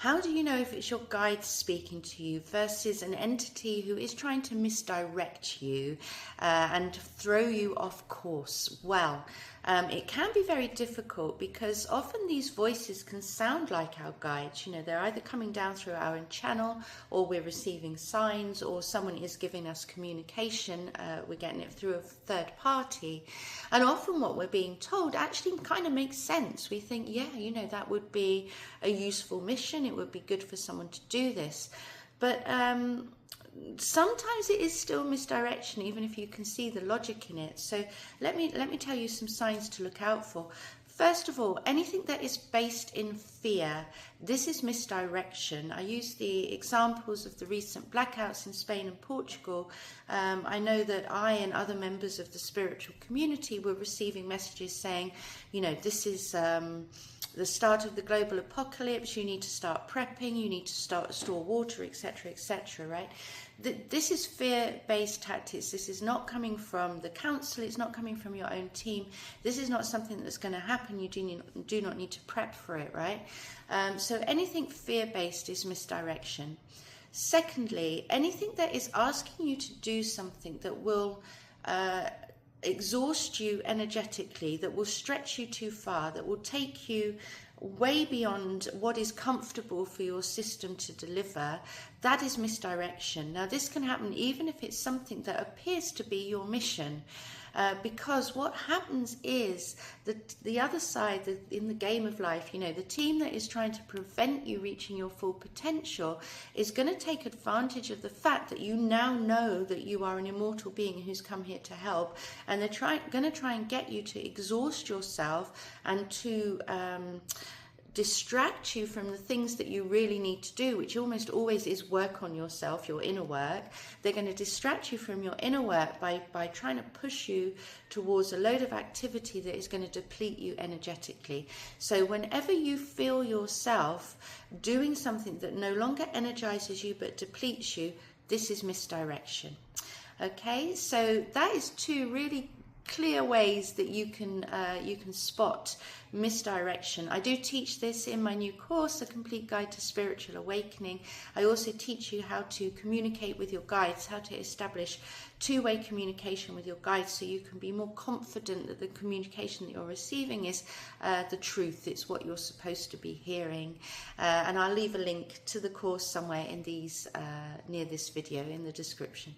How do you know if it's your guide speaking to you versus an entity who is trying to misdirect you and throw you off course? Well, it can be very difficult because often these voices can sound like our guides. You know, they're either coming down through our own channel, or we're receiving signs, or someone is giving us communication. We're getting it through a third party. And often what we're being told actually kind of makes sense. We think, yeah, you know, that would be a useful mission. It would be good for someone to do this. But sometimes it is still misdirection, even if you can see the logic in it. So let me tell you some signs to look out for. First of all, anything that is based in fear, this is misdirection. I use the examples of the recent blackouts in Spain and Portugal. I know that I and other members of the spiritual community were receiving messages saying, you know, this is the start of the global apocalypse, you need to start prepping, you need to start store water, etc., right? This is fear-based tactics. This is not coming from the council, it's not coming from your own team. This is not something that's going to happen. You do not need to prep for it, right? So anything fear-based is misdirection. Secondly, anything that is asking you to do something that will exhaust you energetically, that will stretch you too far, that will take you way beyond what is comfortable for your system to deliver, that is misdirection. Now, this can happen even if it's something that appears to be your mission, because what happens is that the other side, in the game of life, you know, the team that is trying to prevent you reaching your full potential is going to take advantage of the fact that you now know that you are an immortal being who's come here to help, and they're going to try and get you to exhaust yourself and to distract you from the things that you really need to do, which almost always is work on yourself, your inner work. They're going to distract you from your inner work by trying to push you towards a load of activity that is going to deplete you energetically. So whenever you feel yourself doing something that no longer energizes you but depletes you, this is misdirection. Okay, so that is two really clear ways that you can spot misdirection. I do teach this in my new course, A Complete Guide to Spiritual Awakening. I also teach you how to communicate with your guides, how to establish two-way communication with your guides so you can be more confident that the communication that you're receiving is the truth. It's what you're supposed to be hearing. And I'll leave a link to the course somewhere in these near this video in the description.